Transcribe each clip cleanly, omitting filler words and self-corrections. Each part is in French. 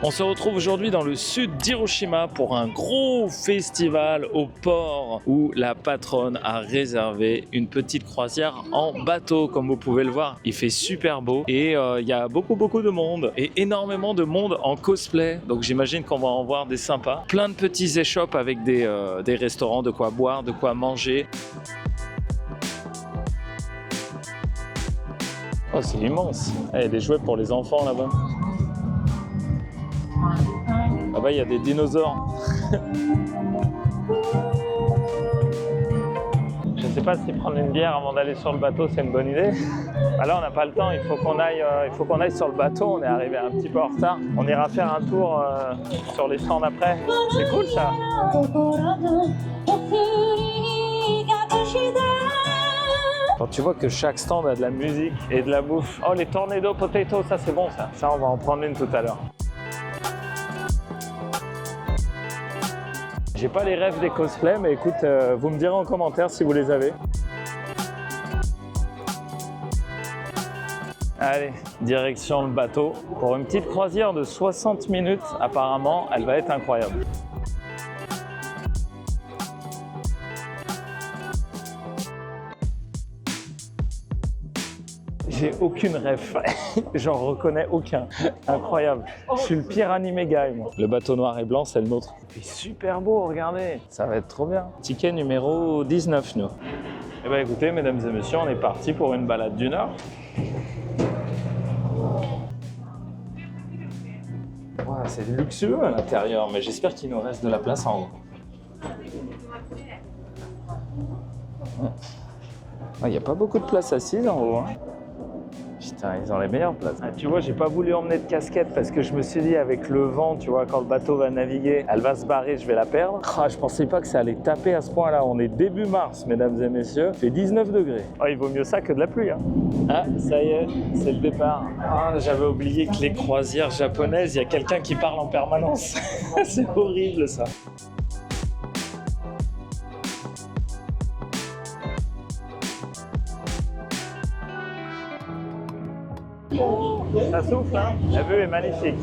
On se retrouve aujourd'hui dans le sud d'Hiroshima pour un gros festival au port où la patronne a réservé une petite croisière en bateau. Comme vous pouvez le voir, il fait super beau et il y a beaucoup de monde et énormément de monde en cosplay. Donc j'imagine qu'on va en voir des sympas. Plein de petits échoppes avec des restaurants, de quoi boire, de quoi manger. Oh, c'est immense. Il y a des jouets pour les enfants là-bas. Là-bas, il y a des dinosaures. Je ne sais pas si prendre une bière avant d'aller sur le bateau, c'est une bonne idée. Là, on n'a pas le temps. Il faut qu'on aille sur le bateau. On est arrivé un petit peu en retard. On ira faire un tour sur les stands après. C'est cool, ça. Quand tu vois que chaque stand a de la musique et de la bouffe. Oh, les tornado potato, ça c'est bon, ça. Ça, on va en prendre une tout à l'heure. J'ai pas les rêves des cosplays, mais écoute, vous me direz en commentaire si vous les avez. Allez, direction le bateau pour une petite croisière de 60 minutes. Apparemment, elle va être incroyable. J'ai aucune ref, j'en reconnais aucun. Incroyable. Je suis le pire animé guy, moi. Le bateau noir et blanc, c'est le nôtre. Il est super beau, regardez. Ça va être trop bien. Ticket numéro 19, nous. Eh bien écoutez, mesdames et messieurs, on est parti pour une balade d'une heure. Wow, c'est luxueux à l'intérieur, mais j'espère qu'il nous reste de la place en haut. Il n'y a pas beaucoup de place assise en haut, hein. Putain, ils ont les meilleures places. Ah, tu vois, j'ai pas voulu emmener de casquette parce que je me suis dit avec le vent, tu vois, quand le bateau va naviguer, elle va se barrer, je vais la perdre. Ah, je pensais pas que ça allait taper à ce point-là. On est début mars, mesdames et messieurs. Il fait 19 degrés. Oh, il vaut mieux ça que de la pluie, hein. Ah, ça y est, c'est le départ. Ah, j'avais oublié que les croisières japonaises, il y a quelqu'un qui parle en permanence. C'est horrible, ça. Ça souffle, hein. La vue est magnifique.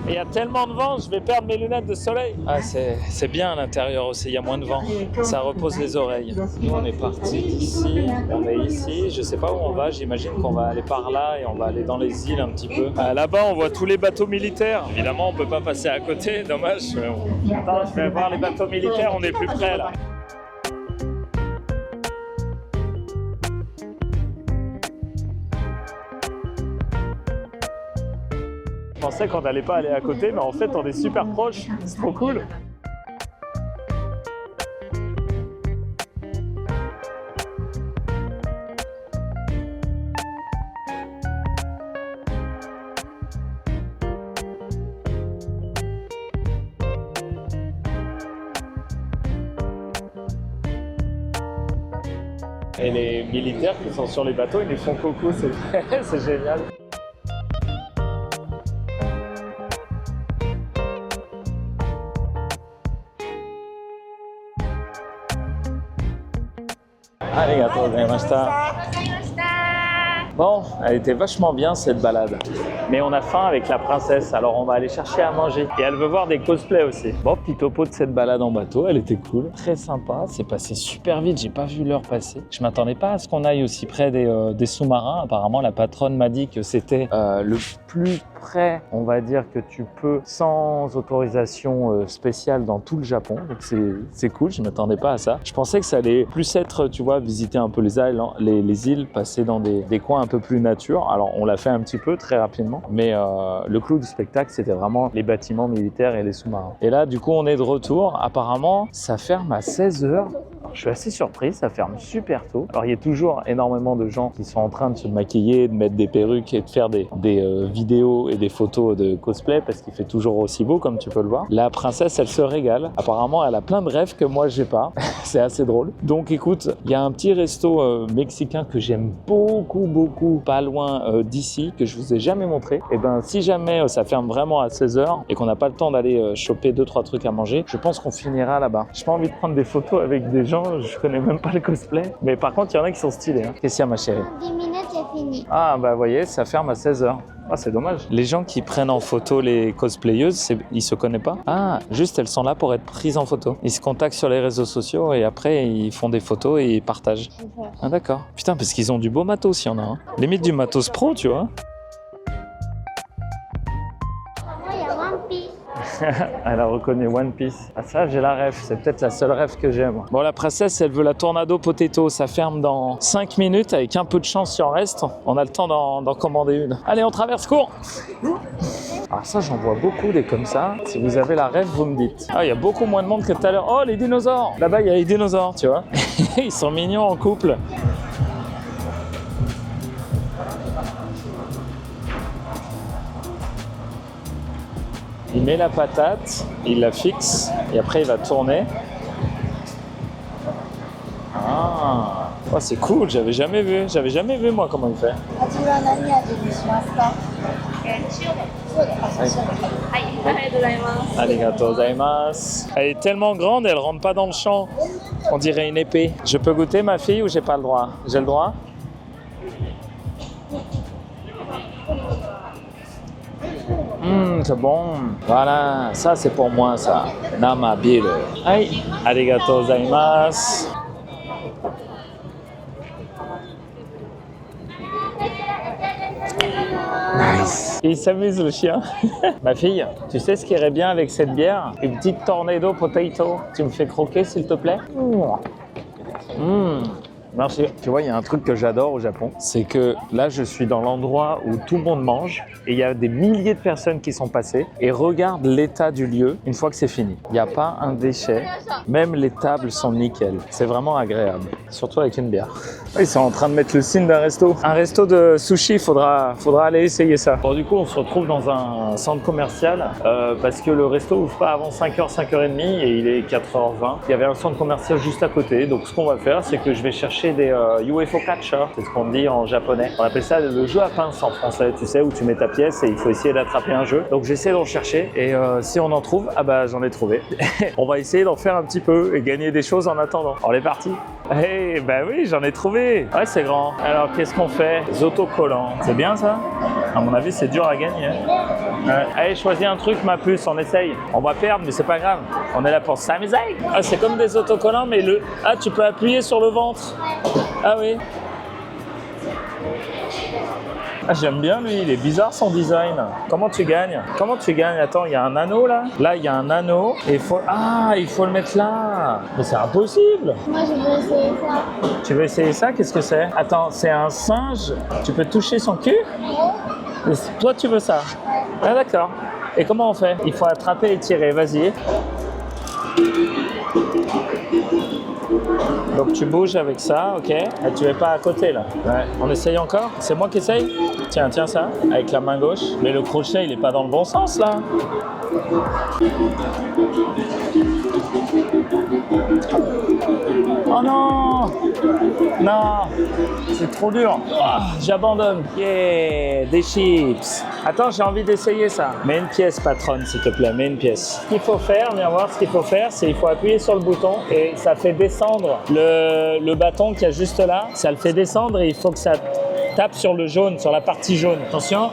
Il y a tellement de vent, je vais perdre mes lunettes de soleil. Ah, c'est bien à l'intérieur aussi, il y a moins de vent. Ça repose les oreilles. Nous, on est parti d'ici, on est ici. Je sais pas où on va, j'imagine qu'on va aller par là et on va aller dans les îles un petit peu. Là-bas, on voit tous les bateaux militaires. Évidemment, on peut pas passer à côté, dommage. Attends, je vais voir les bateaux militaires, on est plus près là. Je pensais qu'on n'allait pas aller à côté, mais en fait, on est super proche. C'est trop cool. Et les militaires qui sont sur les bateaux, ils les font coco, c'est génial. Arigatou gozaimashita. Bon, elle était vachement bien cette balade. Mais on a faim avec la princesse, alors on va aller chercher à manger. Et elle veut voir des cosplays aussi. Bon, petit topo de cette balade en bateau, elle était cool, très sympa. C'est passé super vite, j'ai pas vu l'heure passer. Je m'attendais pas à ce qu'on aille aussi près des sous-marins. Apparemment, la patronne m'a dit que c'était le plus près, on va dire, que tu peux sans autorisation spéciale dans tout le Japon. Donc c'est cool, je m'attendais pas à ça. Je pensais que ça allait plus être, tu vois, visiter un peu les îles, passer dans des coins un peu plus nature. Alors on l'a fait un petit peu très rapidement, mais le clou du spectacle c'était vraiment les bâtiments militaires et les sous-marins. Et là du coup on est de retour. Apparemment ça ferme à 16 h. Je suis assez surpris, ça ferme super tôt. Alors il y a toujours énormément de gens qui sont en train de se maquiller, de mettre des perruques et de faire des vidéos et des photos de cosplay parce qu'il fait toujours aussi beau comme tu peux le voir. La princesse, elle se régale. Apparemment, elle a plein de rêves que moi j'ai pas. C'est assez drôle. Donc écoute, il y a un petit resto mexicain que j'aime beaucoup, pas loin d'ici, que je vous ai jamais montré. Et ben si jamais ça ferme vraiment à 16h et qu'on n'a pas le temps d'aller choper 2-3 trucs à manger, je pense qu'on finira là-bas. J'ai pas envie de prendre des photos avec des gens, je connais même pas le cosplay. Mais par contre, il y en a qui sont stylés. Hein. Qu'est-ce qu'il y a, ma chérie? 10 minutes, c'est fini. Ah bah vous voyez, ça ferme à 16h. Ah, c'est dommage. Les gens qui prennent en photo les cosplayeuses, ils se connaissent pas? Ah, juste elles sont là pour être prises en photo. Ils se contactent sur les réseaux sociaux et après ils font des photos et ils partagent. Ah d'accord. Putain, parce qu'ils ont du beau matos, il y en a. Hein. Limite du matos pro, tu vois. Moi, il y a One Piece. Elle a reconnu One Piece. Ah ça, j'ai la ref. C'est peut-être la seule ref que j'aime. Bon, la princesse, elle veut la Tornado Potato. Ça ferme dans 5 minutes. Avec un peu de chance, si on reste, on a le temps d'en commander une. Allez, on traverse, cours. Alors ça, j'en vois beaucoup des comme ça. Si vous avez la ref, vous me dites. Ah, il y a beaucoup moins de monde que tout à l'heure. Oh, les dinosaures. Là-bas, il y a les dinosaures, tu vois. Ils sont mignons en couple. Il met la patate, il la fixe et après il va tourner. Ah, oh, c'est cool, j'avais jamais vu moi comment il fait. Arigatou gozaimasu. Elle est tellement grande, elle rentre pas dans le champ. On dirait une épée. Je peux goûter, ma fille, ou j'ai pas le droit? J'ai le droit? C'est bon. Voilà, ça c'est pour moi ça. Namabiru. Aïe. Arigatou gozaimasu. Nice. Il s'amuse le chien. Ma fille, tu sais ce qui irait bien avec cette bière? Une petite Tornado Potato. Tu me fais croquer s'il te plaît? Merci. Tu vois, il y a un truc que j'adore au Japon, c'est que là, je suis dans l'endroit où tout le monde mange et il y a des milliers de personnes qui sont passées et regarde l'état du lieu une fois que c'est fini. Il n'y a pas un déchet, même les tables sont nickel. C'est vraiment agréable, surtout avec une bière. Ils sont en train de mettre le signe d'un resto. Un resto de sushi, faudra aller essayer ça. Bon, du coup, on se retrouve dans un centre commercial parce que le resto ouvre pas avant 5h, 5h30 et il est 4h20. Il y avait un centre commercial juste à côté. Donc, ce qu'on va faire, c'est que je vais chercher des UFO catcher. C'est ce qu'on dit en japonais. On appelle ça le jeu à pince en français, tu sais, où tu mets ta pièce et il faut essayer d'attraper un jeu. Donc, j'essaie d'en chercher et si on en trouve, ah bah j'en ai trouvé. On va essayer d'en faire un petit peu et gagner des choses en attendant. On est parti. Eh ben oui, j'en ai trouvé. Ouais, c'est grand. Alors, qu'est-ce qu'on fait? Les autocollants. C'est bien ça? À mon avis, c'est dur à gagner. Allez, choisis un truc, ma puce, on essaye. On va perdre, mais c'est pas grave. On est là pour s'amuser. Ah, c'est comme des autocollants, mais Ah, tu peux appuyer sur le ventre. Ah oui. Ah, j'aime bien lui, il est bizarre son design. Comment tu gagnes? Comment tu gagnes? Attends, il y a un anneau là? Là, il y a un anneau et il faut le mettre là. Mais c'est impossible. Moi, je veux essayer ça. Tu veux essayer ça? Qu'est-ce que c'est? Attends, c'est un singe. Tu peux toucher son cul? Et toi, tu veux ça? Ah d'accord. Et comment on fait? Il faut attraper et tirer, vas-y. Donc tu bouges avec ça, ok? Et tu es pas à côté là. Ouais. On essaye encore? C'est moi qui essaye? Tiens ça, avec la main gauche. Mais le crochet, il est pas dans le bon sens là. Oh non! Non! C'est trop dur. Oh, j'abandonne. Yeah! Des chips. Attends, j'ai envie d'essayer ça. Mets une pièce, patronne, s'il te plaît. Mets une pièce. Ce qu'il faut faire, viens voir, ce qu'il faut faire, c'est il faut appuyer sur le bouton et ça fait descendre le bâton qu'il y a juste là. Ça le fait descendre et il faut que ça tape sur le jaune, sur la partie jaune. Attention.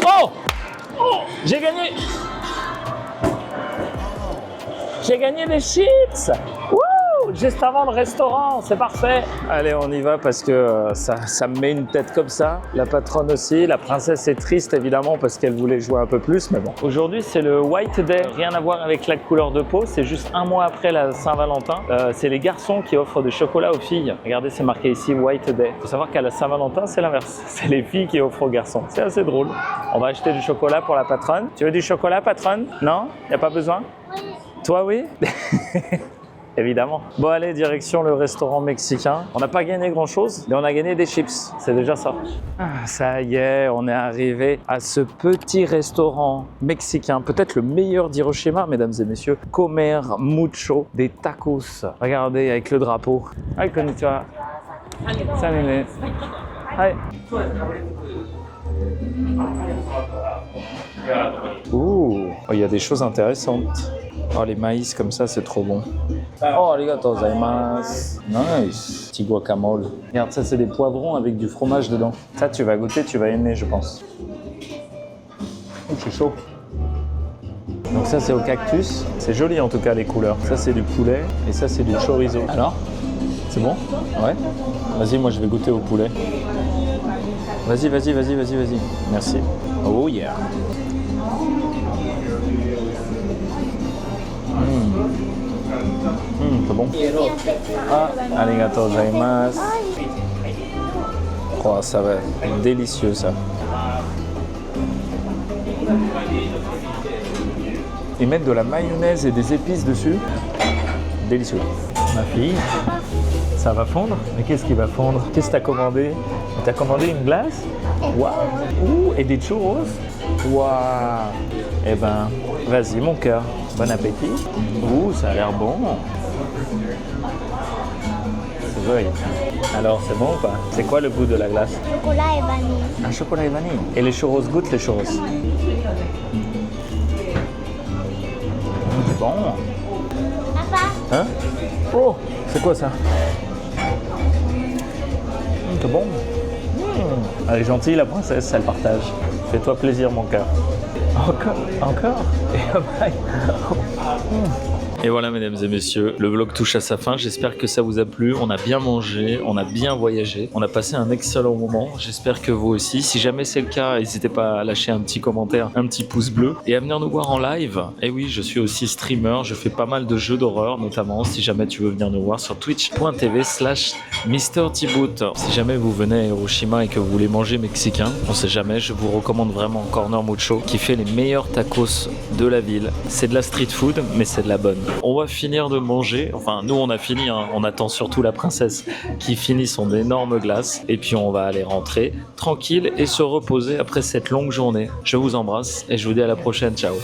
Oh! Oh! J'ai gagné! J'ai gagné des chips! Wouh! Juste avant le restaurant, c'est parfait! Allez, on y va parce que ça me met une tête comme ça. La patronne aussi, la princesse est triste évidemment parce qu'elle voulait jouer un peu plus, mais bon. Aujourd'hui, c'est le White Day. Rien à voir avec la couleur de peau, c'est juste un mois après la Saint-Valentin. C'est les garçons qui offrent du chocolat aux filles. Regardez, c'est marqué ici White Day. Il faut savoir qu'à la Saint-Valentin, c'est l'inverse. C'est les filles qui offrent aux garçons. C'est assez drôle. On va acheter du chocolat pour la patronne. Tu veux du chocolat, patronne? Non? Y a pas besoin? Oui. Toi, oui? Évidemment. Bon, allez, direction le restaurant mexicain. On n'a pas gagné grand-chose, mais on a gagné des chips. C'est déjà ça. Ah, ça y est, on est arrivé à ce petit restaurant mexicain. Peut-être le meilleur d'Hiroshima, mesdames et messieurs. Comer mucho, des tacos. Regardez, avec le drapeau. Hi, konnichiwa. Salut. Hi. Ouh, il y a des choses intéressantes. Oh, les maïs comme ça, c'est trop bon. Oh, arigatou gozaimasu. Nice. Petit guacamole. Regarde, ça, c'est des poivrons avec du fromage dedans. Ça, tu vas goûter, tu vas aimer, je pense. Oh, c'est chaud. Donc ça, c'est au cactus. C'est joli, en tout cas, les couleurs. Ça, c'est du poulet et ça, c'est du chorizo. Alors, c'est bon? Ouais. Vas-y, moi, je vais goûter au poulet. Vas-y. Merci. Oh, yeah. C'est bon. Ah, arigatou gozaimasu. Oh, ça va être délicieux, ça. Ils mettent de la mayonnaise et des épices dessus. Délicieux. Ma fille, ça va fondre? Mais qu'est-ce qui va fondre? Qu'est-ce que t'as commandé? T'as commandé une glace? Waouh! Ouh, et des churros? Waouh! Eh ben, vas-y, mon cœur. Bon appétit. Ouh, ça a l'air bon. C'est joli. Alors, c'est bon ou pas? C'est quoi le goût de la glace? Chocolat et vanille. Un chocolat et vanille. Et les churros, goûte les churros. C'est bon. Papa, Hein? Oh, c'est quoi ça? C'est bon. Elle est gentille, la princesse, elle partage. Fais-toi plaisir, mon cœur. Encore. Et voilà, mesdames et messieurs, le vlog touche à sa fin. J'espère que ça vous a plu. On a bien mangé, on a bien voyagé, on a passé un excellent moment. J'espère que vous aussi. Si jamais c'est le cas, n'hésitez pas à lâcher un petit commentaire, un petit pouce bleu et à venir nous voir en live. Et oui, je suis aussi streamer. Je fais pas mal de jeux d'horreur, notamment si jamais tu veux venir nous voir sur twitch.tv/MrTboot. Si jamais vous venez à Hiroshima et que vous voulez manger mexicain, on sait jamais, je vous recommande vraiment Corner Mucho qui fait les meilleurs tacos de la ville. C'est de la street food, mais c'est de la bonne. On va finir de manger, enfin nous on a fini, hein. On attend surtout la princesse qui finit son énorme glace et puis on va aller rentrer tranquille et se reposer après cette longue journée. Je vous embrasse et je vous dis à la prochaine, ciao.